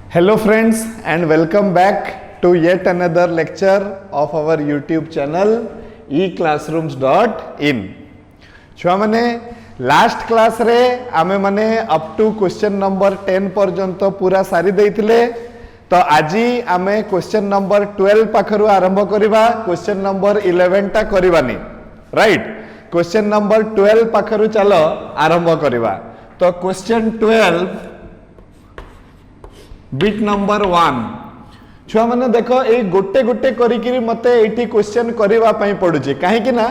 Hello friends and welcome back to yet another lecture of our YouTube channel eclassrooms.in. छुआ माने last class रे आमे माने up to question number 10 पर्यंत पूरा सारी देइथिले तो आजी आमे क्वेश्चन नंबर 12 पाखरु आरंभ करिबा क्वेश्चन नंबर 11 टा करिबानी राइट क्वेश्चन नंबर 12 पाखरु चलो आरंभ करिबा तो क्वेश्चन 12 बिट नंबर 1 छुआ माने देखो ए गोटे गोटे करिकिरी मते एठी क्वेश्चन करिवा पई पडुची काहे कि ना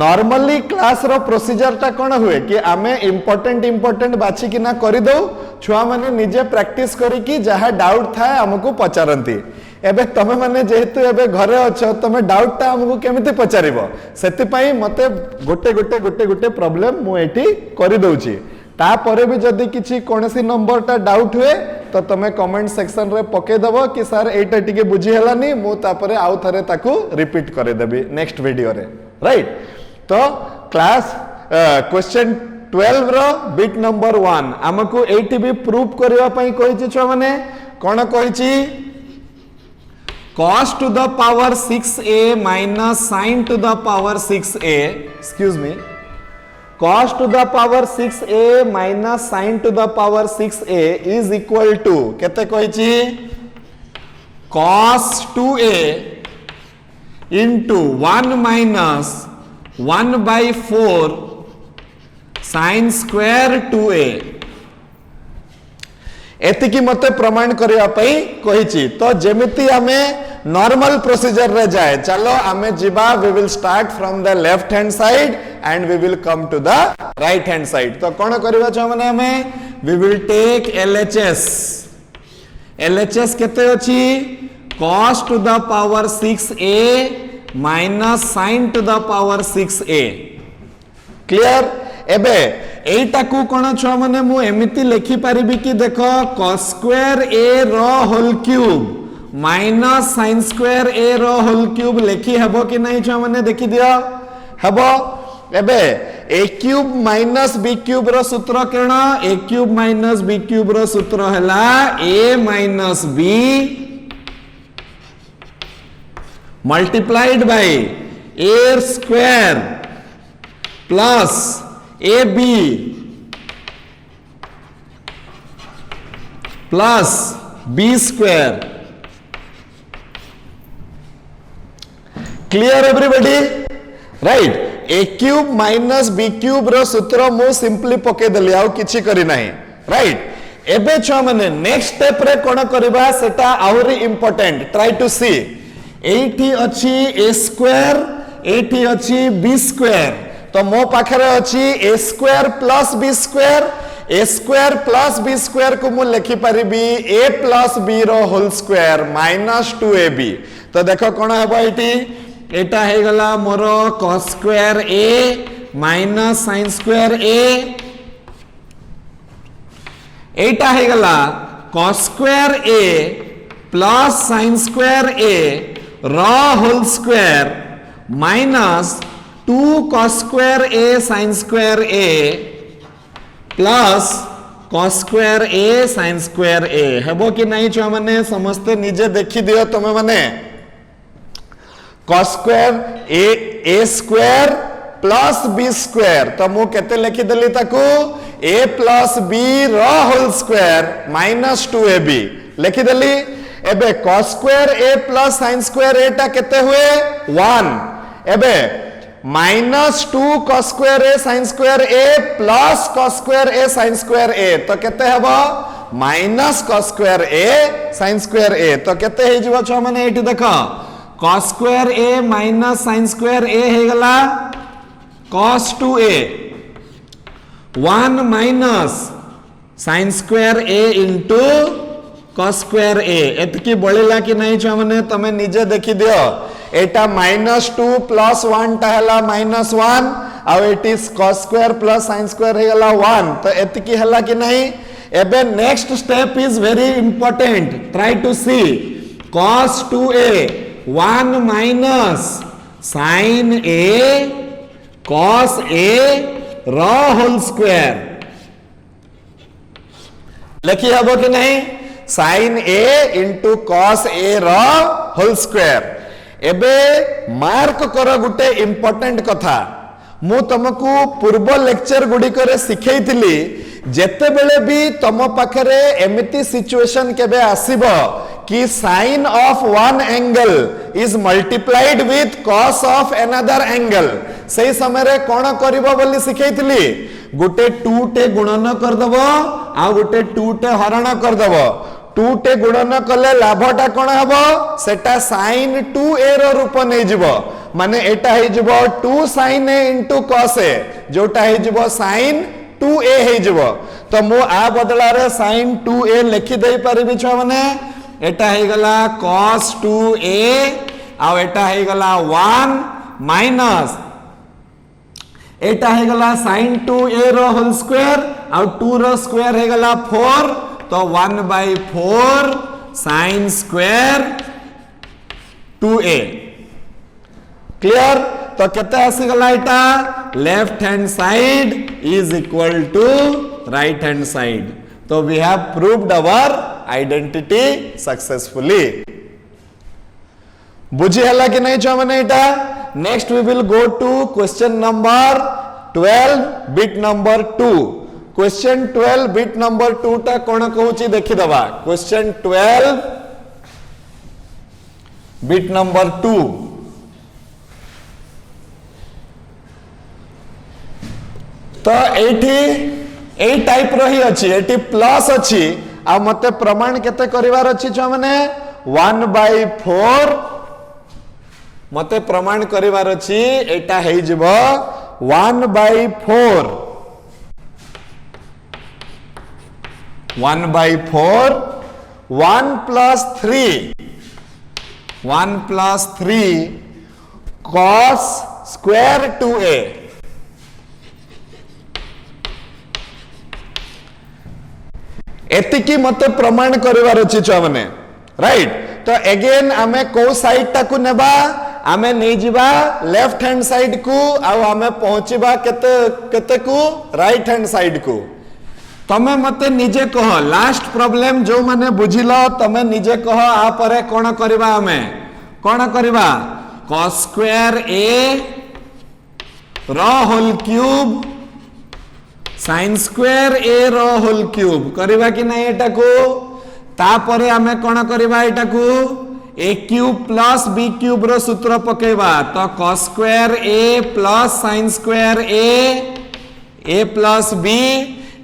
नॉर्मली क्लास रो प्रोसीजर टा कोन हुए कि आमे इंपोर्टेंट बाछि कि ना करि दउ छुआ माने निजे प्रैक्टिस करिकि जहा डाउट थाए हमकु पचारंती एबे तमे माने जेहेतु एबे घरे अछो तमे डाउट ता हमकु केमिति पचारिबो सेति पई मते गोटे प्रॉब्लम मु एठी करि दउची तापरे भी जदि किछि कोनसी नंबर टा डाउट हुए तो तमे कमेंट सेक्शन रे पके दबो कि सर एटा टिके बुझी हलानी मु तापरे आउ थरे ताकू रिपीट करे देबी नेक्स्ट वीडियो रे राइट तो क्लास क्वेश्चन 12 रो बिट नंबर 1 हमकु एठी भी प्रूफ करबा पई कहिछि छ माने कोन कहिछि cos to the power 6a minus sin to the power 6a excuse me cos to the power 6a minus sin to the power 6a is equal to केते कहिछि cos 2a into 1 minus 1 by 4 sin square 2a एतिकी मते प्रमाण करिया पई कहिछि तो जेमिति हमें normal procedure रे जाए चलो हमें जिबा we will start from the left hand side and we will come to the right hand side तो कोन करबा छ माने हमें वी विल टेक LHS केते अछि cos to the power 6a minus sin to the power 6a clear एबे एटा को कोन छ माने मु एमिति लिखि परिबी कि देखो cos square a रो whole cube minus sin square a रो होल क्यूब लिखि हेबो कि नै छ माने देखि दियो हेबो एबे a cube minus b cube रो सूत्र केण a cube minus b cube रो सूत्र हला a minus b multiplied by a square plus ab plus b square clear everybody right a cube minus b cube रो सूत्र मु सिंपली पके देली आउ किछि करी नाही राइट एबे छ माने नेक्स्ट स्टेप रे कोन करबा सेटा आउरी इंपोर्टेंट ट्राई टू सी एठी अछि a स्क्वायर एठी अछि b स्क्वायर तो मो पाखरे अछि a square plus b square a square plus b square को मु लिखि परिबी a प्लस b रो होल स्क्वायर माइनस 2ab तो देखो कोन हेबो एठी एटा हे गला मोर cos square a minus sin square a एटा हे गला cos स्क्वायर a प्लस sin स्क्वायर a रो whole square minus 2 cos square a sin square a प्लस cos square a sin square a हेबो कि नाही छ माने समस्त निजे देखि दियो तमे माने cos square a square plus b square तो मु केते लिखि देली ताकू a प्लस b रो होल स्क्वायर माइनस 2ab लिखि देली एबे cos स्क्वायर a प्लस sin स्क्वायर a टा केते हुए 1 एबे minus 2 cos square a sin square a प्लस cos square a sin square a तो केते हेबो minus cos square a sin square a तो केते हे जिवो छ माने एठी देखो cos square a minus sin square a हे गला cos 2a 1 minus sin square a into cos square a एतकी बळिला कि नै छ माने तमे निजे देखि दियो एटा माइनस 2 प्लस 1 टा हला माइनस 1 आ एटी cos square plus sin square हे गला 1 तो एतकी हला कि नै एबे next step is very important try to see cos 2a 1 minus sin a cos a रो होल स्क्वायर लिखि हबो कि नहीं sin a into cos a रो होल स्क्वायर। एबे मार्क कर गुटे इंपोर्टेंट कथा मु तुमको पूर्व लेक्चर गुडी करे सिखै थिली जेते बेले भी तुम पाखरे एमिति सिचुएशन केबे आसीबो कि sine of one angle is multiplied with cos of another angle सही समय रे कोन करबो बोली सिखै थिली गुटे 2 टे गुणन कर दबो आ गुटे 2 टे हरण कर दबो 2 टे गुणन कले लाभटा कोन हबो सेटा sin 2a रो रूप नै जिवो माने एटा हे जिवो 2 sin a into cos a जोटा हे जिवो sin 2a हे जिवो तो मु आ बदला रे sin 2a लिखि देई परिबि छ माने एटा हे गला cos 2a आ एटा हे गला 1 माइनस एटा हे गला sin 2a रो होल स्क्वायर आ 2 रो स्क्वायर हे गला 4 तो 1/4 sin स्क्वायर 2a क्लियर तो केते आसी गला एटा left hand side is equal to right hand side तो we have proved our identity successfully बुझी हला कि नहीं छ माने एटा next we will go to question number 12 bit number 2 question 12 bit number 2 टा कोन कहूची देखि दबा क्वेश्चन 12 बिट नंबर 2 तो एठी ए टाइप रही अछि एठी प्लस अछि आ मते प्रमाण केते करिवार अछि छ माने 1/4 मते प्रमाण करिवार अछि एटा हे जिवो 1/4 1/4 1 plus 3 cos square 2a एतिकी मते प्रमाण करिवार अछि छ माने राइट तो अगेन आमे को साइड टाकू नेबा आमे नै जिबा लेफ्ट हैंड साइड को आ आमे पहुंचीबा केते केते को राइट हैंड साइड को तमे मते निजे कह लास्ट प्रॉब्लम जो माने बुझिलो तमे निजे कह आ परे कोन करबा हमें कोन करबा cos स्क्वायर a रो whole cube sin square a रो होल क्यूब करबा कि नै एटा को ता परे हमें कोन करबा एटा को a cube plus b cube रो सूत्र पकेबा तो cos स्क्वायर a प्लस sin स्क्वायर a प्लस b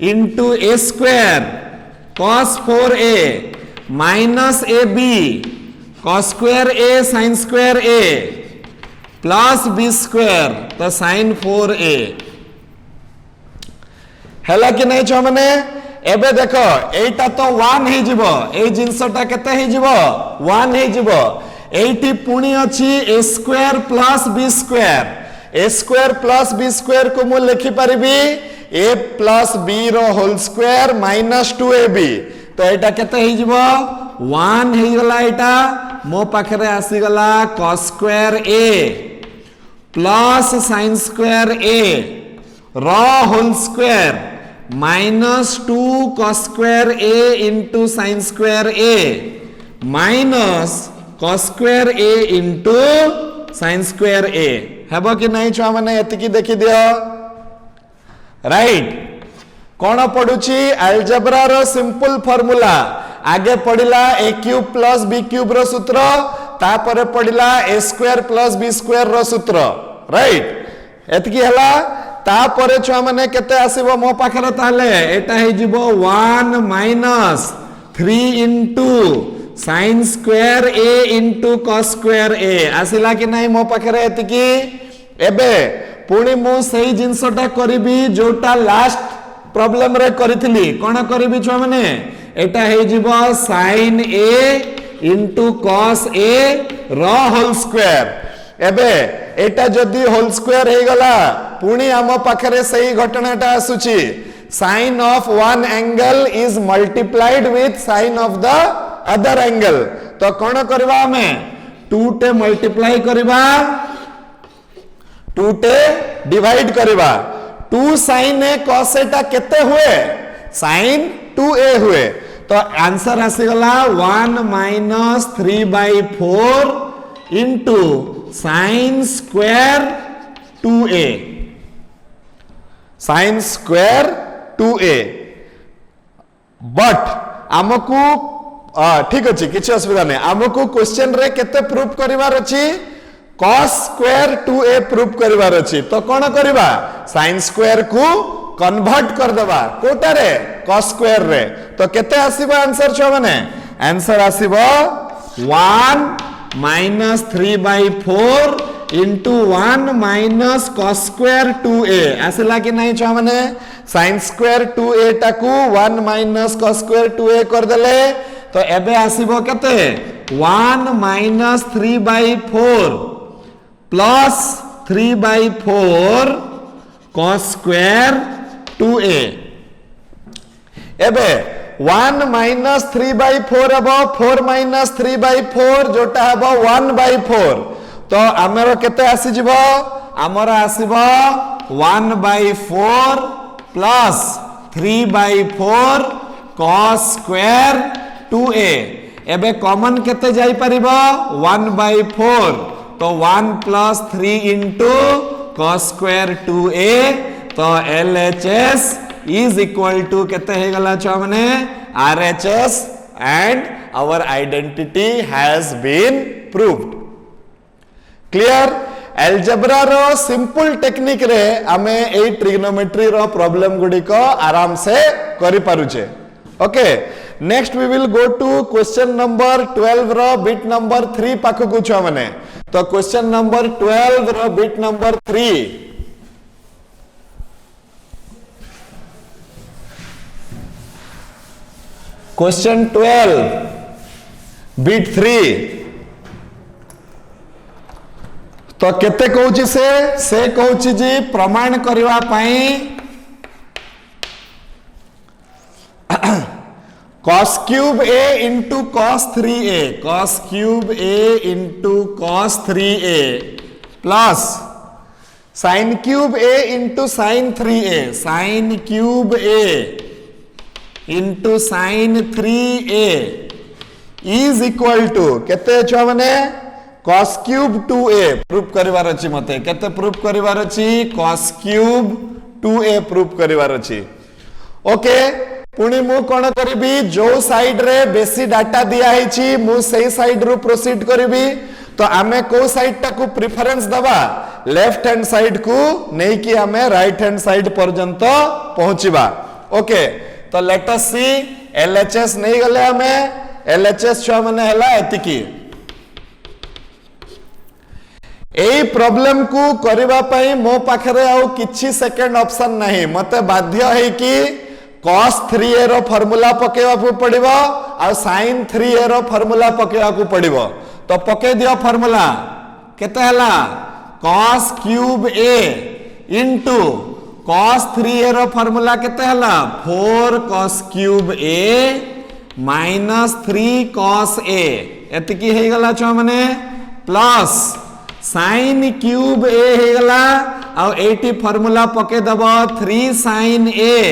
into a square cos 4a minus ab cos square a sin square a plus b square तो sin 4a हैला कि नहीं छ माने एबे देखो एटा तो 1 हे जिवो ए जिंसटा केते हे जिवो 1 हे जिवो एठी पुणी अछि a square plus b square a square plus b square को मु लिखि परिबी a plus b रो होल स्क्वायर माइनस 2ab तो एटा केते हे जिवो 1 हे गला एटा मो पाखरे आसी गला cos स्क्वायर a प्लस sin स्क्वायर a रो whole square minus 2 cos square a into sin square a माइनस cos square a into sin square a हेबो कि नहीं छुआ माने एतिकी देखि दियो राइट कौन पढ़ुची अलजेब्रा रो सिंपल फार्मूला आगे पढ़िला a cube plus b cube रो सूत्र तापरे पढ़िला a square plus b square रो सूत्र राइट एतकी हला तापरे छुआ माने केते आसीबो मो पाखरे ताले एटा हे जिवो 1 minus 3 into sin square a into cos square a आसिला कि नहीं मो पाखरे एतकी एबे पुणी मु सही जिंसटा करिबी जोटा लास्ट प्रॉब्लम रे करिथिली कोन करिबी छ माने एटा हे जिवो sin a into cos a रो होल स्क्वायर एबे एटा जदी होल स्क्वायर हे गला पुणी हम पाखरे सही घटनाटा आसुची sin of one angle is multiplied with sin of the other angle तो कोन करबा हमें 2 टे मल्टीप्लाई करबा 2 टे डिवाइड करबा 2 sin a cos a टा केते हुए sin 2a हुए तो आंसर आसीगला 1 minus 3/4 into sine square 2a, sine square 2a। But आमको ठीक अच्छे किसी असुविधा नहीं, आमको क्वेश्चन रे केते प्रूफ करिवार अछि, cos स्क्वायर 2a प्रूफ करिवार अछि। तो कौन करिवा, sin स्क्वायर को कन्वर्ट कर देबा कोटा रे cos स्क्वायर रे। तो केते आसीबो आंसर छ माने, आंसर आसीबो 1 minus 3/4 into 1 minus cos square 2a आसिला कि नहीं छ माने, sin स्क्वायर 2a टाकू 1 माइनस cos स्क्वायर 2a कर देले तो एबे आसीबो केते 1 minus 3/4 plus 3/4 cos square 2a। एबे 1 माइनस 3/4 हबो 4 माइनस 3/4 जोटा हबो 1/4। तो आमर केते आसी जिवो, आमर आसीबो 1/4 प्लस 3/4 cos स्क्वायर 2a। एबे कॉमन केते जाई परिबो 1/4, तो 1 plus 3 into cos square 2a। तो LHS इज इक्वल टू केते हे गला छ माने RHS and our identity has been proved. Clear. Algebra रो सिंपल टेक्निक रे आमे ए ट्रिग्नोमेट्री रो प्रॉब्लम गुडी को आराम से करि पारुछे। Okay, next we will go to question number 12 रो बिट नंबर 3 पाखु को छ माने। तो क्वेश्चन नंबर 12 रो बिट नंबर 3, क्वेश्चन 12 बिट 3 तो केते कहूची से कहूची जी प्रमाण करवा पाई cos cube a into cos 3a, cos cube a into cos 3a plus sin cube a into sin 3a, sin cube a into sin 3a is equal to केते छ माने cos क्यूब 2a प्रूफ करिवार अछि। मते केते proof करिवार अछि, cos cube 2a proof करिवार अछि। Okay, पुणी मु कोन करबी, जो साइड रे बेसी डाटा दिया हिची मु सेही साइड रु प्रोसीड करबी। तो आमे को साइड टा को प्रेफरेंस दबा, लेफ्ट हैंड साइड को नै कि आमे राइट हैंड साइड पर्यंत पहुंचीबा। ओके, तो लेट अस सी LHS नहीं गले आमे, LHS छ माने हला एतिकी। एई प्रॉब्लम को करबा पई मो पाखरे आउ किछि सेकंड ऑप्शन नहीं, मते बाध्य है कि cos 3a रो फार्मूला पकेवा को पड़िबो आ sin 3a रो फार्मूला पकेवा को पड़िबो। तो पके दियो फार्मूला, केते हला cos cube a into cos 3a रो फार्मूला केते हला 4 cos cube a minus 3 cos a एतिकी हे गला छ माने प्लस sin क्यूब a हे गला आ एटी फार्मूला पके दबो 3 sin a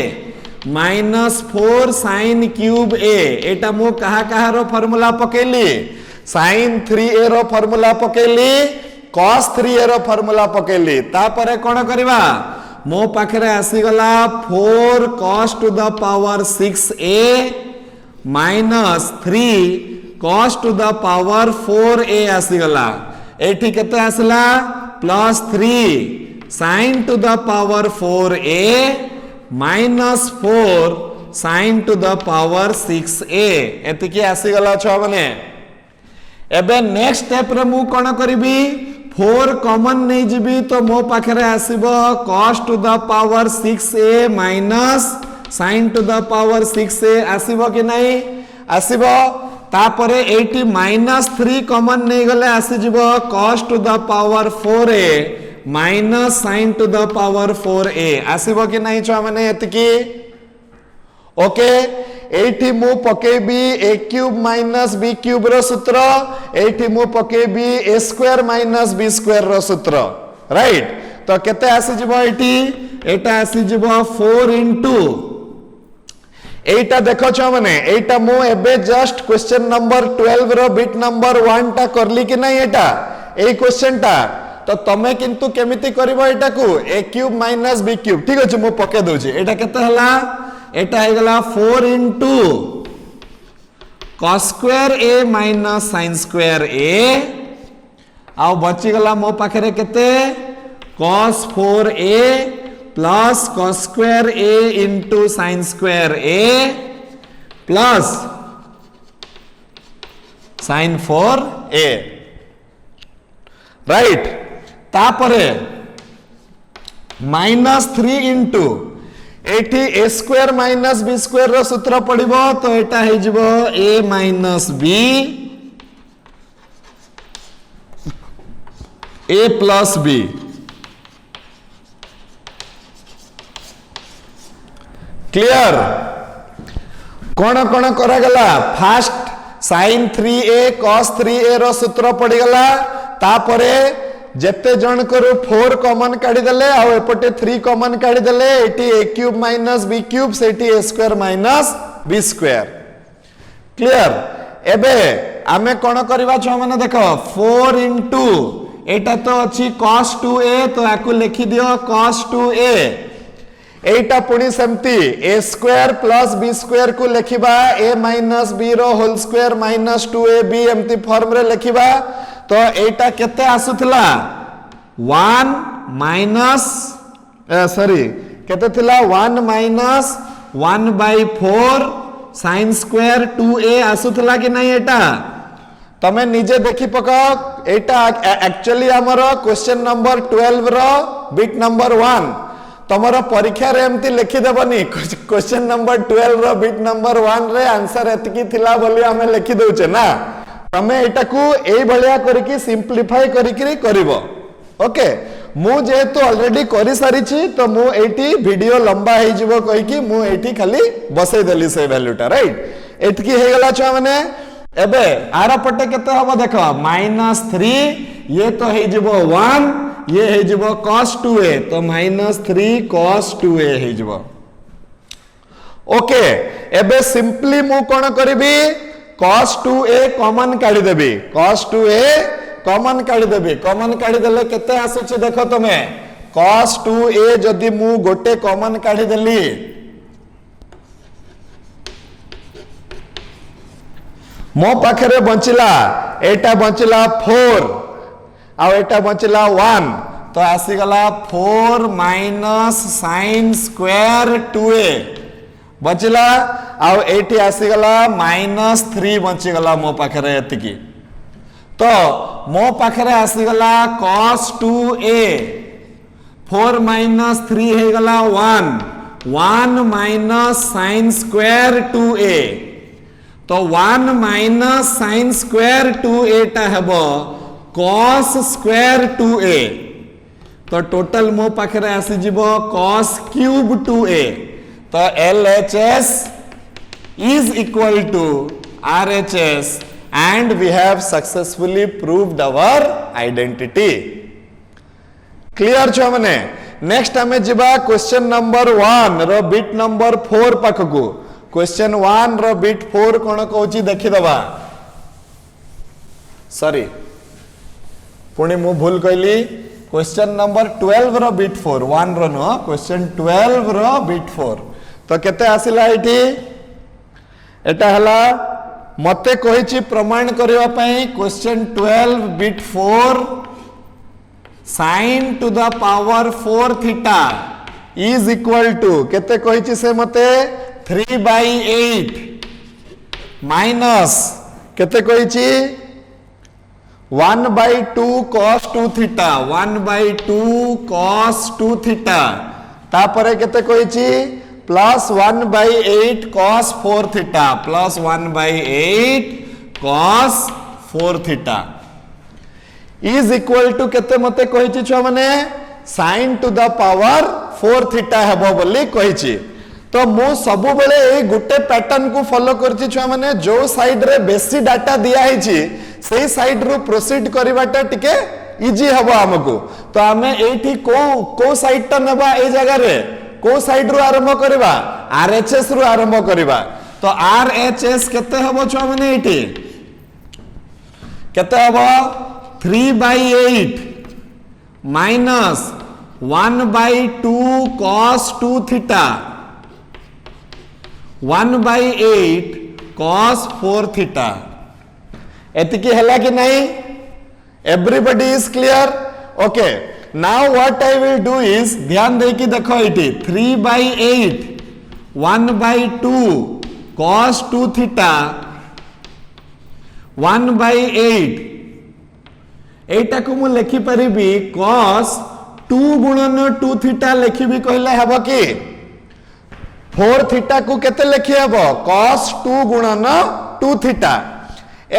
minus 4 sin cube a। एटा मु कहा रो फार्मूला पकेली, sin 3a रो फार्मूला पकेली, cos 3a रो फार्मूला पकेली। तापरे कोन करबा, मो पाखरे आसी गला 4 cos to the power 6a minus 3 cos to the power 4a आसी गला। एठी केते आसला plus 3 sin to the power 4a minus 4 sin to the power 6a एतिकी आसी गला छ माने। एबे नेक्स्ट स्टेप रे मु कोन करबी, 4 कॉमन नहीं जीबी तो मो पाखरे आसीबो cos to the power 6a minus sin to the power 6a आसीबो कि नहीं, आसीबो। तापरे 80 माइनस 3 कॉमन नहीं गले आसी जीवो cos to the power 4a minus sin to the power 4a आसीबो कि नहीं छ माने एतकी। ओके, एठी मु पकेबी a cube minus b cube रो सूत्र, एठी मु पकेबी a square minus b square रो सूत्र, राइट। तो केते आसी जीवो एठी, एटा आसी जीवो 4 इंटू एटा देखो छो माने एटा मु एबे जस्ट क्वेश्चन नंबर 12 रो बिट नंबर 1 टा करली कि नहीं एटा ए क्वेश्चन टा तो तमे किंतु केमिति करबो एटा को a cube minus b cube ठीक अछि मु पके दोछि एटा केते हला एटा हे गला 4 into cos square a minus sin square a आ बची गला मो पाखरे केते cos 4a plus cos square a into sin square a plus sin 4a right तापरे -3 into एठी a square minus b square रो सूत्र पड़िबो तो एटा हे जिवो a minus b a plus b clear कोन कोन करा गला first sin 3a cos 3a रो सूत्र पड़ी गला तापरे जेते जन करू 4 कॉमन काढी देले आ एपटे 3 कॉमन काढी देले एटी a cube minus b cube सेटी a square minus b square clear एबे आमे कोन करबा छ माने देखो 4 into एटा तो अछि cos 2a तो आकु लिखि दियो cos 2a एटा पुनी सेमती a square plus b square को लिखिबा a माइनस b रो होल स्क्वायर माइनस 2ab एमती फॉर्म रे लिखिबा तो एटा केते आसुथला 1 माइनस सॉरी केते थिला 1 माइनस 1/4 sin स्क्वायर 2a आसुथला कि नहीं एटा तमे निजे देखि पकाओ एटा एक्चुअली हमरो क्वेश्चन नंबर 12 रो बिट नंबर 1 तमरो परीक्षा रे एमती लिखि देबनी क्वेश्चन नंबर 12 रो बिट नंबर 1 रे आंसर एतकी थिला बोली हमें लिखि दउचे ना तमे एटा को ए बलिया करके सिंपलीफाई करके करिवो ओके मु जेतु ऑलरेडी करि सारी छी तो मु एटी वीडियो लंबा हे जिवो कहि कि मु एटी खाली बसै देली से वैल्यूटा राइट एतकी हे गला छ माने एबे आर पटे केते हबो देखो -3 ये तो हे जिवो 1 ये हे जिवो cos 2a तो -3 cos 2a हे जिवो ओके एबे सिंपली मु कोन करबी cos 2a कॉमन काढी देबी cos 2a कॉमन काढी देबी कॉमन काढी देले केते आसुची देखो तमे cos 2a जदी मु गोटे कॉमन काढी देली मो पाखरे बंचिला एटा बंचिला 4 आ एटा बंचिला 1 तो आसी गला 4 माइनस sin स्क्वायर 2a बचिला आउ एटी आसी गला -3 बची गला मो पाखरे एतिकी तो मो पाखरे आसी गला cos 2a 4 - 3 हे गला 1 माइनस sin स्क्वायर 2a तो 1 माइनस sin स्क्वायर 2a टा हेबो cos स्क्वायर 2a तो टोटल मो पाखरे आसी जिवो cos क्यूब 2a तो LHS is equal to RHS and we have successfully proved our identity. Clear छो मने नेक्स्ट हमें जिबा क्वेश्चन नंबर 1 रो बिट नंबर 4 पाखकु क्वेश्चन 1 रो बिट 4 कोन कहूची देखि दबा सॉरी पुणी मु भूल कहली क्वेश्चन नंबर 12 रो बिट 4 1 रो नो क्वेश्चन 12 रो बिट 4 तो केते आसिला एठी एटा हला मते कहिची प्रमाण करबा पई question 12 bit 4 sin to the power 4 theta is equal to केते कहिची से मते 3/8 माइनस केते कहिची 1/2 cos 2 theta 1/2 cos 2 theta तापरे केते कहिची plus 1/8 cos 4 theta plus 1/8 cos 4 theta is equal to केते मते कहिची छ माने sin to the power 4 theta हेबो बोली कहिची तो मु सबु बेले ए गुटे पैटर्न को फॉलो करची छ माने जो साइड रे बेसी डाटा दिया हिची सेही साइड रो प्रोसीड करिवाटा टिके इजी हबो हमकु तो हमें एठी को साइड ता नेबा ए जगह रे को साइड रो आरंभ करबा RHS रु आरंभ करबा तो RHS केते हबो छुआ माने एटी केते हबो 3/8 minus 1/2 cos 2 theta 1/8 cos 4 theta एतिकी हला कि नहीं everybody is clear okay now what I will do is ध्यान दे कि देखो इटी 3/8 1/2 cos 2 थीटा 1/8 एटा को मु लिखि परिबी cos 2 गुणन 2 थीटा लिखिबी कहले हबो कि 4 थीटा को केते लिखि हबो cos 2 गुणन 2 थीटा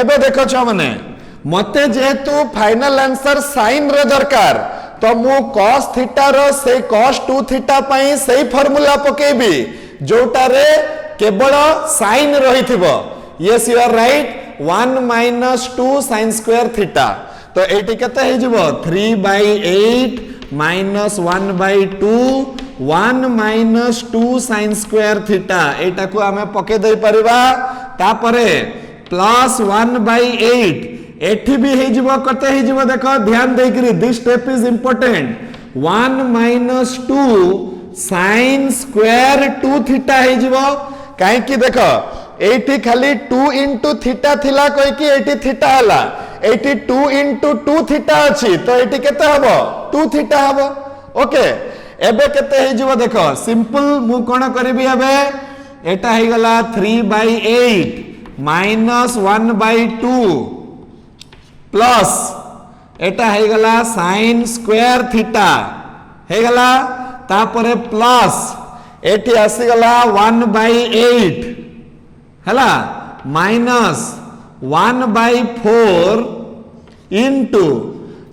एबे देखो छ माने मते जेतु फाइनल आंसर साइन रे दरकार तो मु cos थीटा रो से cos 2 थीटा पई सेही फार्मूला पकेबी जोटा रे केवल साइन रहिथिबो yes you are right 1 - 2 sin square theta तो एटी केते हे जिवो 3/8 माइनस 1/2 1 - 2 sin स्क्वायर थीटा एटा को हमें पके दे परिबा तापरे प्लस 1/8 एठी भी हे जिवो कते हे जिवो देखो ध्यान दे करी this step is important 1 - 2 sin square 2 theta हे जिवो काहे कि देखो एठी खाली 2 into थीटा थिला कोइ कि एठी थीटा हला एठी 2 into 2 थीटा अछि तो एठी केते हबो 2 थीटा हबो ओके एबे केते हे जिवो देखो सिंपल मु कोन करबी एबे एटा हे गला 3/8 माइनस 1/2 प्लस एटा हे गला sin स्क्वायर थीटा हे गला तापरे प्लस एटी आसी गला 1/8 हला माइनस 1/4 इनटू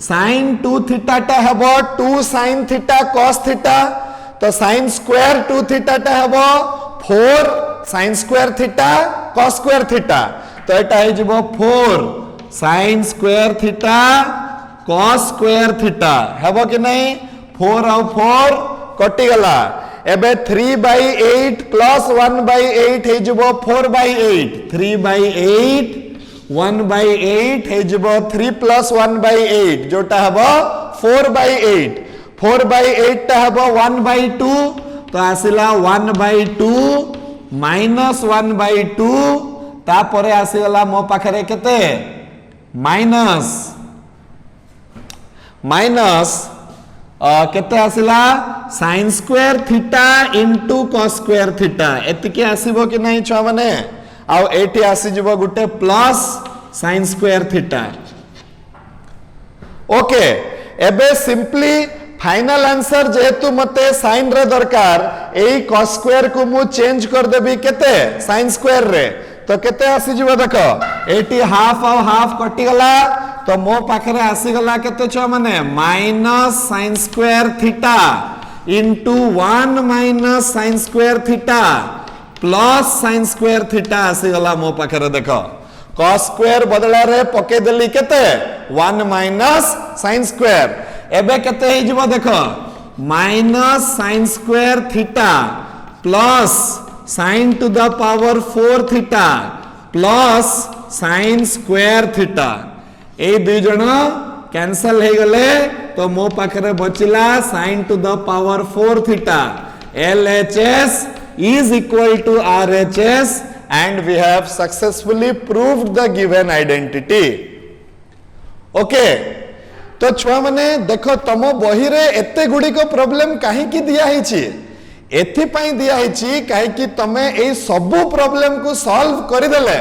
sin 2 थीटा टा हबो 2 sin थीटा cos थीटा तो sin स्क्वायर 2 थीटा टा हबो 4 sin square theta cos square theta तो एटा हे जिवो 4 sin square theta cos square theta हबो कि नहीं 4 और 4 कटि गला एबे 3/8 प्लस 1/8 हे जिवो 4/8 3/8 1/8 हे जिवो 3 प्लस 1/8 जोटा हबो 4/8 4/8 टा हबो 1/2 तो आसिला 1/2 माइनस 1/2 तापरे आसिगला मो पाखरे केते माइनस केते आसिला sin square theta into cos square theta एतिके आसीबो कि नहीं छुआ माने आ एटी आसी जिवो गुटे plus sin square theta okay एबे सिंपली फाइनल आंसर जेहेतु मते sin रे दरकार एई cos स्क्वायर को मु चेंज कर देबी केते sin स्क्वायर रे तो केते आसी जिवो देखो एटी हाफ और हाफ कटि गला तो मो पाखरे आसी गला केते छ माने minus sin square theta into 1 minus sin square theta plus sin square theta आसी गला मो पाखरे देखो cos स्क्वायर बदला रे पके देली केते 1 माइनस sin स्क्वायर एबे केते हे जिवो देखो minus sin square theta plus sin to the power 4 theta plus sin square theta ए दुई जण कैंसल हे गले तो मो पाखरे बचिला sin to the power 4 theta LHS is equal to RHS and we have successfully proved the given identity okay तो छुआ माने देखो तम बही रे एते गुडी को प्रॉब्लम काहे की दिया हिची एथि पई दिया हिची काहे की तमे ए सबु प्रॉब्लम को सॉल्व करि देले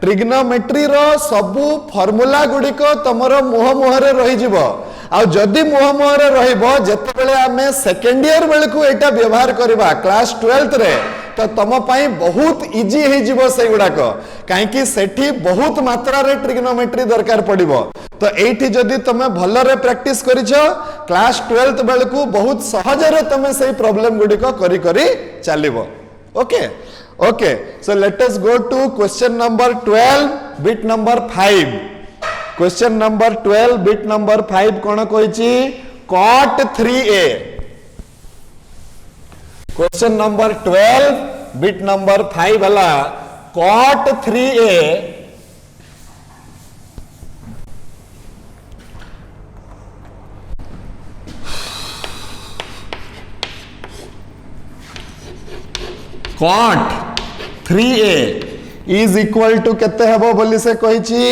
ट्रिग्नोमेट्री रो सबु फार्मूला गुडी को तमरो मोह मोहरे रहि जिवो आ जदी मोह मोहरे रहिबो जते बेले हमें सेकंड ईयर बेले को एटा व्यवहार करबा क्लास 12th रे तो तम पई बहुत इजी हे जिवो से गुडा को काहे की सेठी बहुत मात्रा रे ट्रिग्नोमेट्री दरकार पड़िबो तो एठी जदी तमे भलो रे प्रैक्टिस करिछो क्लास 12th बेले को बहुत सहज रे तमे सेही प्रॉब्लम गुडी को करी करी चलिबो okay Okay, so let us go to question number 12, bit number 5. Question number 12, bit number 5 कौन कोइची cot 3a. Question number 12 bit number 5 वाला cot 3a cot 3a is equal to केते हेबो बोली से कहिछि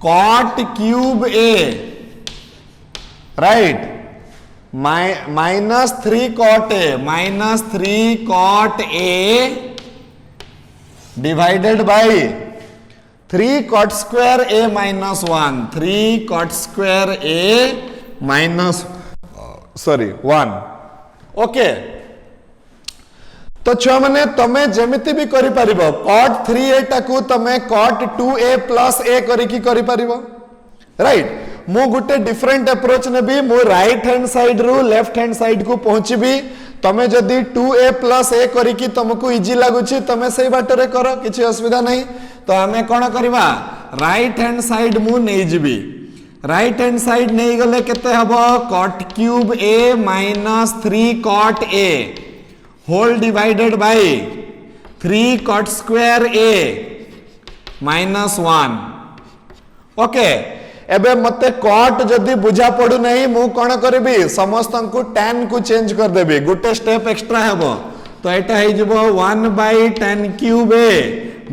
cot cube a right -3 cot a -3 cot a divided by 3 cot square a minus 1 3 cot square a minus 1 okay तो छुआ मैंने तमें जमिति भी करि परिबो cot 3a टाकू तमें cot 2a plus a करि परिबो राइट मु गुटे डिफरेंट अप्रोच ने भी मु राइट हैंड साइड रु लेफ्ट हैंड साइड को पहुंचबी तमें जदी 2a plus a करिकी तुमको इजी लागुची तमें सही बाटरे करो किछि असुविधा नहीं तो हमें कोन करबा राइट हैंड साइड मु नै जिबी राइट हैंड साइड नै गले केते हबो cot cube a minus 3 cot a whole divided by 3 cot square a minus 1 okay एबे मते cot जदी बुझा पडु नहीं मु कोन करबी समस्त को tan को चेंज कर देबी गुटे स्टेप एक्स्ट्रा हेबो तो एटा हे जबो 1 by tan cube a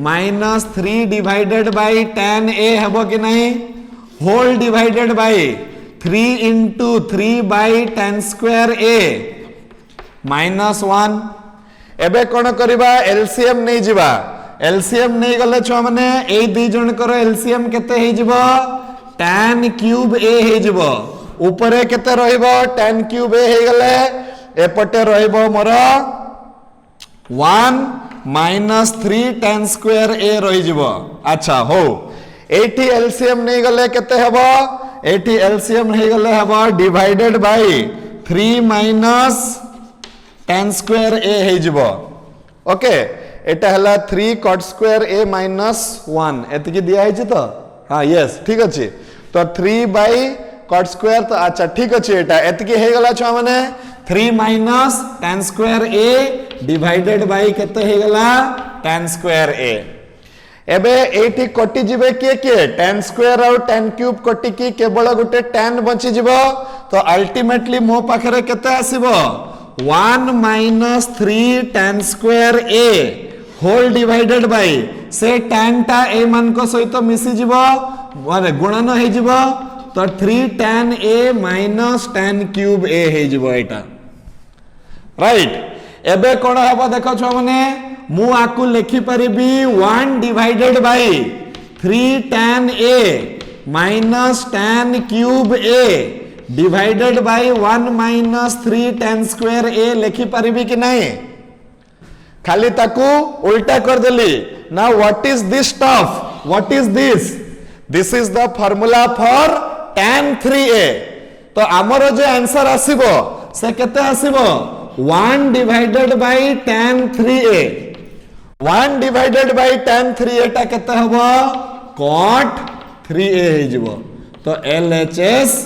minus 3 divided by tan a हेबो कि नहीं whole divided by 3 into 3 by tan square a -1 एबे कोन करबा एलसीएम नहीं जिबा एलसीएम नहीं गले छुआ माने ए दी जण करो एलसीएम केते हे जिवो tan क्यूब a हे जिवो ऊपरे केते रहइबो tan क्यूब a हे गले एपटे रहइबो मोर 1 minus 3 tan square a रहि जिवो अच्छा हो एठी एलसीएम नहीं गले केते हेबो एठी एलसीएम हे गले हेबो divided by 3 minus tan square a हे जिवो ओके एटा हला 3 cot square a minus 1 एतकी दिया है तो हां यस ठीक अछि तो 3 by cot square तो अच्छा ठीक अछि एटा एतकी हे गला छ माने 3 minus tan square a divided by केते हे गला tan square a एबे एठी कटि जिवे के tan square और tan cube कटि की केवल गुटे tan बचि जिवो तो अल्टीमेटली मो पाखरे केते आसीबो 1 minus 3 tan square a whole divided by से tan टा a मान को सहित मिसी जिवो माने गुणन हे जिवो तो 3 tan a minus tan cube a हे जिवो एटा राइट एबे कोन हबो देखो छ माने मु आकु लिखि परिबी 1 divided by 3 tan a minus tan cube a divided by 1 minus 3 tan square a लिखि परिबी कि नहीं खाली ताकू उल्टा कर देली now what is this stuff what is this is the formula for tan 3a तो हमर जो आंसर आसीबो से केते आसीबो 1 divided by tan 3a 1 divided by tan 3a टा केते हबो cot 3a हे जिवो तो LHS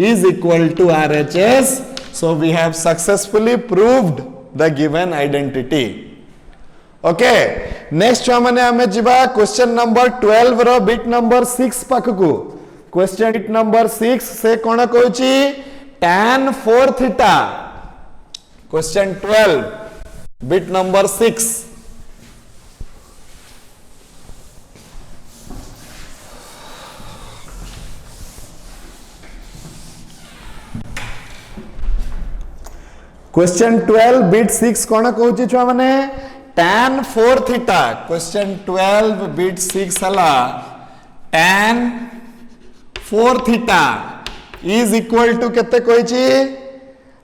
is equal to RHS so we have successfully proved the given identity okay next छुआ माने हमें जिबा क्वेश्चन नंबर 12 रो बिट नंबर 6 पाख को क्वेश्चन बिट नंबर 6 से कोन कहूची tan 4 theta question 12 bit number 6 question 12 bit 6 कोन कहूची छुआ माने tan 4 थीटा क्वेश्चन 12 बिट 6 हला tan 4 theta is equal to केते कहूची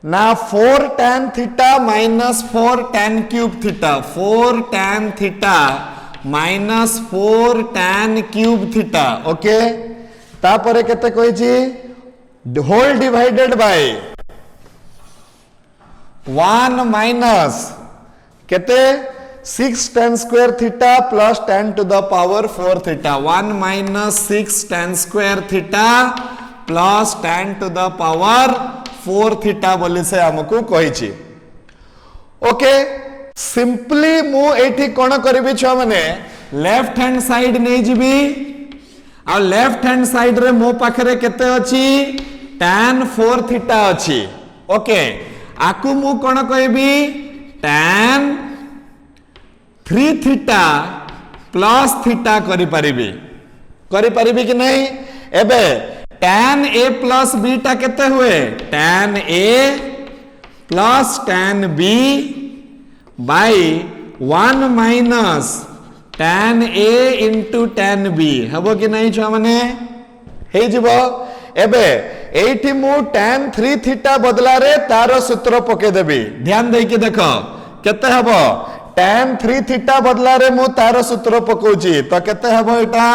ना 4 tan theta minus 4 tan cube theta 4 tan theta minus 4 tan cube theta okay तापरे केते कहूची होल डिवाइडेड बाय 1 minus केते 6 tan square theta plus tan to the power 4 theta 1 minus 6 tan square theta plus tan to the power 4 theta बोली से हमको कही छी okay simply मु एठी कोन करबी छुआ माने लेफ्ट हैंड साइड नहीं जीबी आ लेफ्ट हैंड साइड रे मो पाखरे केते अछि tan 4 थीटा अछि ओके आकु मु कोन कहबी tan 3 थीटा प्लस थीटा करि परिबी कि नहीं एबे tan a प्लस b टा केते हुए tan a plus tan b by 1 minus tan a into tan b हबो कि नहीं छुआ माने हे जीवो एबे एठी मु tan 3 थीटा बदला रे तार सूत्र पके देबी ध्यान दे के देखो केते हबो tan 3 थीटा बदला रे मु तार सूत्र पकोची तो केते हबो एटा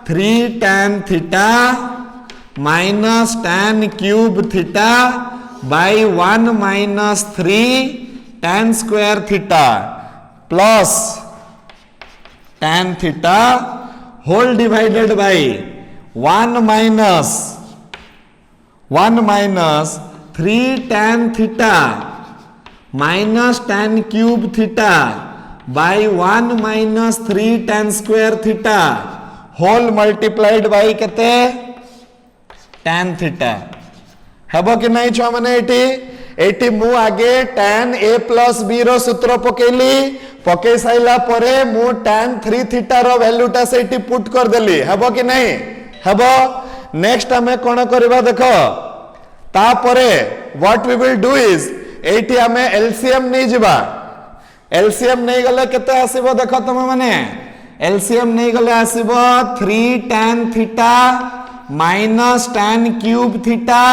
3 tan theta minus tan cube theta by 1 minus 3 tan square theta plus tan theta whole divided by 1 minus 3 tan theta minus tan cube theta by 1 minus 3 tan square theta whole multiplied by केते tan theta हेबो कि नहीं छुआ माने eighty मु आगे tan a प्लस b रो सूत्र पके साइला परे मु tan 3 थीटा रो वैल्यू टा सेठी पुट कर देली हेबो कि नहीं हेबो नेक्स्ट हमें कोन करबा देखो ता परे what we will do is एटी हमें एलसीएम नहीं जिबा एलसीएम नहीं गले केते आसीबो देखो तुम माने एलसीएम नहीं गले आसीबो 3 tan theta minus tan cube theta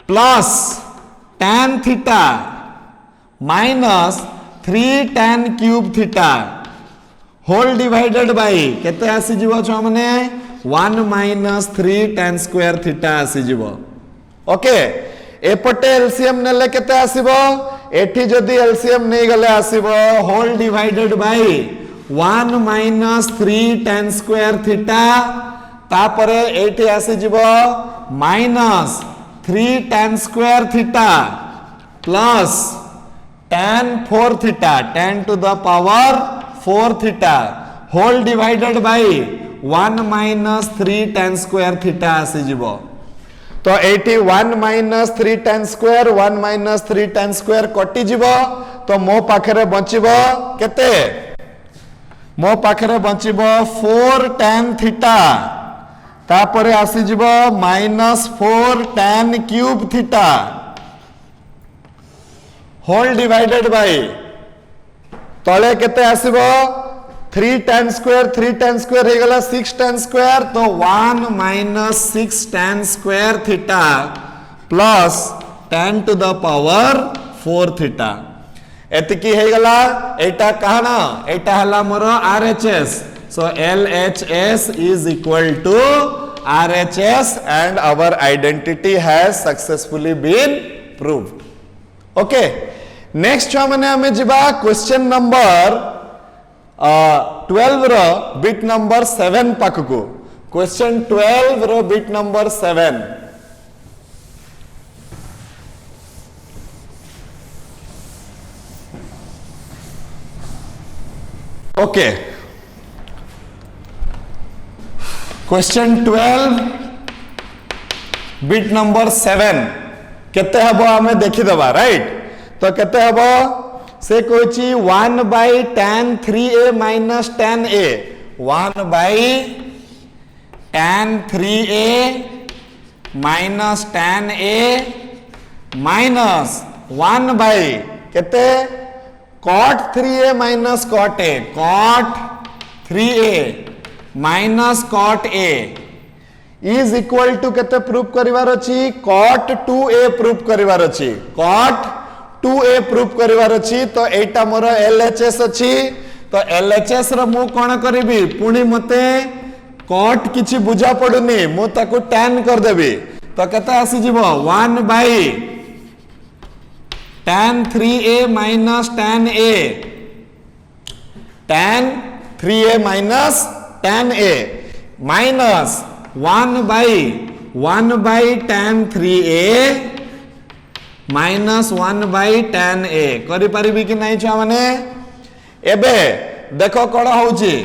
plus tan theta minus 3 tan cube theta whole divided by केते आसी जीवो छ माने 1 माइनस 3 tan स्क्वायर थीटा आसी जीवो ओके एपटे एलसीएम नेले केते आसीबो एठी जदी एलसीएम नहीं गले आसीबो whole divided by 1 minus 3 tan square theta तापरे एठी आसी जीवो minus 3 tan square theta plus tan 4 theta 10 to the power 4 theta whole divided by 1 minus 3 tan square theta आसी जीवो तो 1 minus 3 tan square 1 minus 3 tan square कटि जीवो तो मो पाखरे बचिबो केते मो पाखरे बचिबो 4 tan थीटा तापरे आसी जीवो minus 4 tan cube theta whole divided by तले केते आसीबो 3 tan स्क्वायर हे गला 6 tan स्क्वायर तो 1 minus 6 tan square theta plus 10 to the power 4 theta एतिकी हे गला एटा कहना एटा हला मोर RHS so LHS is equal to RHS and our identity has successfully been proved okay next छुआ माने हमें जिबा क्वेश्चन नंबर 12 रो बिट नंबर 7 पाखकु क्वेश्चन 12 रो bit number 7 okay question 12 bit number 7 केते हबो हमें देखि दबा राइट तो केते हबो से Kochi 1 by tan 3a minus tan a 1 by tan 3a minus tan a minus 1 by केते cot 3a minus cot a cot 3a minus cot a is equal to केते प्रूफ करिवार अछि cot 2a प्रूफ करिवार अछि cot 2a proof करिवार अछि तो एटा मोर LHS अछि तो LHS रो मु कोन करबी पुनी मते cot किछि बुझा पडुनी मु ताको tan कर देबी तो केते आसी जिवो 1 by tan 3a minus tan a tan 3a minus tan a minus 1 by tan 3a minus 1/tan a करि परिबी कि नहीं छुआ माने एबे देखो कौन होची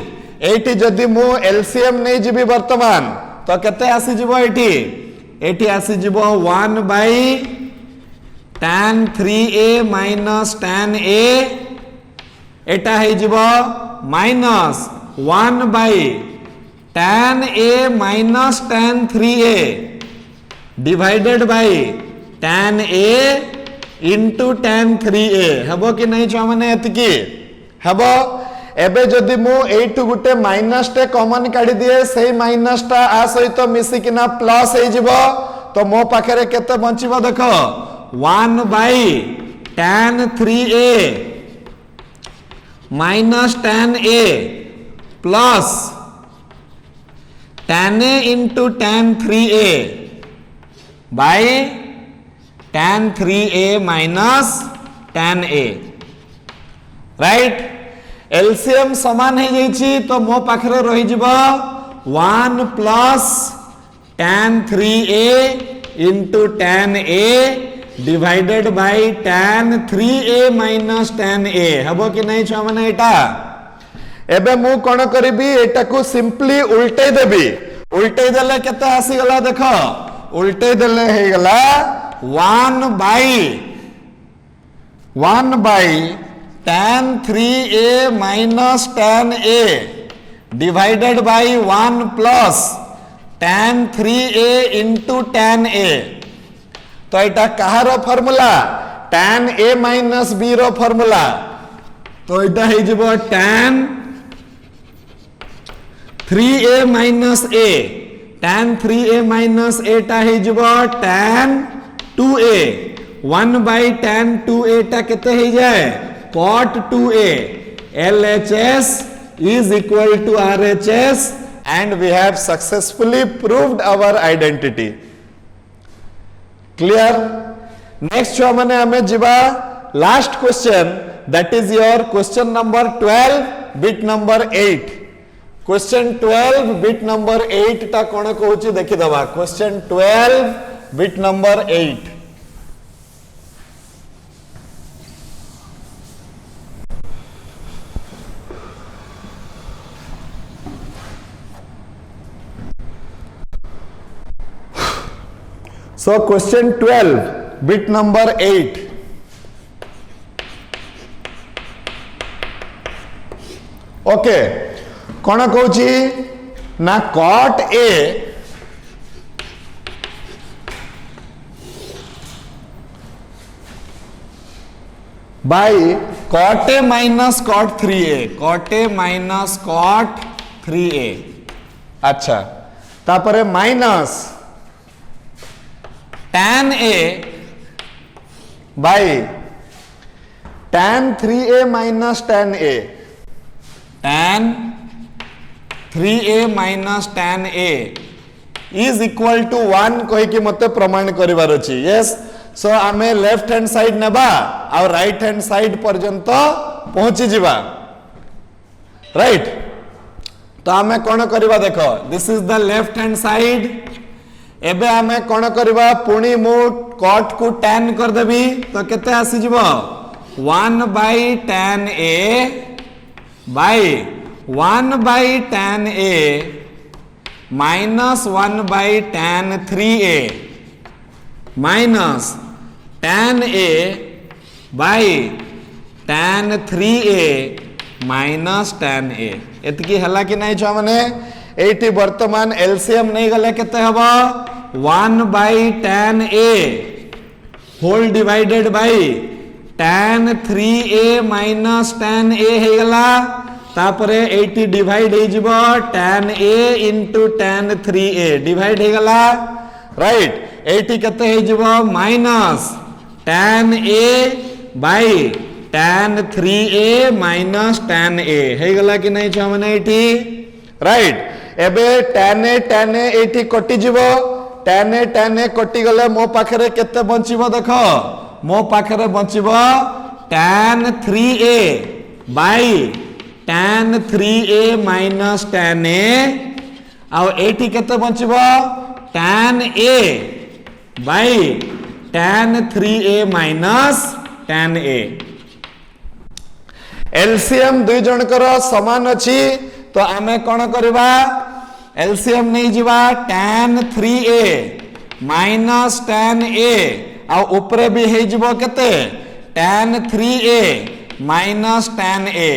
एटी जदि मु एलसीएम नहीं जीवी वर्तमान तो केते आसी जीवो एटी आसी जीवो 1/tan3a माइनस tan a एटा है जीवो minus 1/tan a minus tan3a divided by tan a into tan3a हबो कि नहीं छुआ माने एतकी हबो एबे जदि मु एटू गुटे माइनस टे कॉमन काढी दिए सेही माइनस टा आ सहित मिसी किना प्लस हे जिवो तो मो पाखरे केते बंचिबो देखो 1/tan3a minus tan a plus tan a into tan3a by tan3a minus tan a right LCM समान है जाइछि तो मो पाखरे रही जिवो 1 plus tan3a into tan a divided by tan3a minus tan a हबो कि नहीं छुआ माने एटा एबे मु कोन करबी एटा को सिंपली उल्टे देबी उल्टे देले केते आसी गला देखो उल्टे देले हे गला 1/tan3a minus tan a divided by 1 plus tan3a into tan a तो एटा कहार formula tan a minus b रो फॉर्मूला तो एटा हे जिवो tan3a minus a tan3a minus a टा हे जिवो tan2a 1/tan2a टा केते हे जाए cot 2a LHS is equal to RHS and we have successfully proved our identity clear next छुआ माने हमें जिबा last question that is your question number 12 bit number 8 question 12 bit number 8 टा कोन कहूची देखि दबा question 12 bit number 8 So question 12 bit number 8 okay कौन कहूची ना cot a by cot a minus cot 3a cot a minus cot 3a अच्छा तापरे minus tan a by tan3a minus tan a tan3a minus tan a is equal to 1 कहि कि मते प्रमाण करिवार अछि yes so आमे लेफ्ट हैंड साइड नेबा और राइट हैंड साइड पर्यंत पहुंची जिबा राइट तो आमे कोन करबा देखो this is the left hand side एबे आमे कोन करबा पुणी मु cot को tan कर देबी तो केते आसी जिवो 1/tan a by 1/tan a minus 1/tan3a minus tan a by tan3a minus tan a एतकी हला कि नहीं छुआ माने एटी वर्तमान एलसीएम नहीं गले केते हबो 1/tan a whole divided by tan3a minus tan a हे गला तापरे 80 डिवाइड हे जिवो tan a into tan3a divide हे गला राइट 80 केते हे जिवो minus tan a by tan3a minus tan a हे गला कि नहीं छुआ माने 80 राइट एबे tan a एटी कटि जिवो tan a कटि गले मो पाखरे केते बंचिबो देखो मो पाखरे बंचिबो tan3a by tan3a minus tan a आ एटी केते बंचिबो tan a by tan 3a minus tan a LCM दुई जनकर समान अछि तो आमे कोन करबा एलसीएम नहीं जीवा tan 3a minus tan a आ ऊपर भी हे जीवो केते tan 3a minus tan a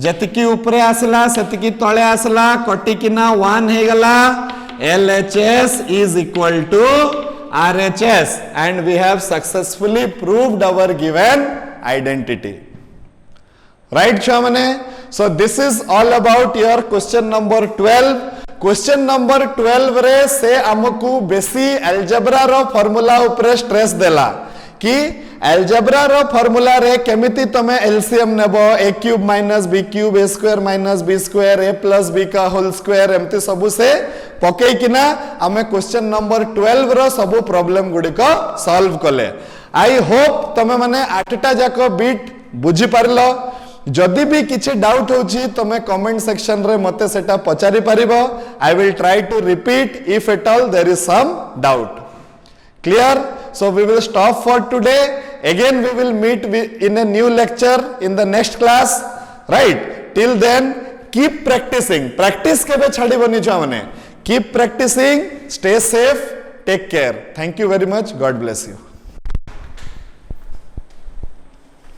जतिकी ऊपर आसला सेतिकी तळे आसला कटिकिना 1 हे गला LHS is equal to RHS and we have successfully proved our given identity. Right, Shamane? So this is all about your question number 12. Question number 12 रे से हमकु बेसी अलजेब्रा रो formula ऊपर stress देला कि अलजेब्रा रो फार्मूला रे केमिति तमे एलसीएम नेबो a cube minus b cube a square minus b square a प्लस b का होल स्क्वायर एमती सबु से पकई किना हमें क्वेश्चन नंबर 12 रो सबु प्रॉब्लम गुडी को सॉल्व कले आई होप तमे माने 8टा जाको बीट बुझी पारलो जदि भी किछि डाउट होछि तमे कमेंट सेक्शन रे मते सेटा पचारि पारिबो I will try to repeat if at all there is some doubt clear so we will stop for today again we will meet in a new lecture in the next class right till then keep practicing practice kebe chhadiboni cha mane keep practicing stay safe take care thank you very much god bless you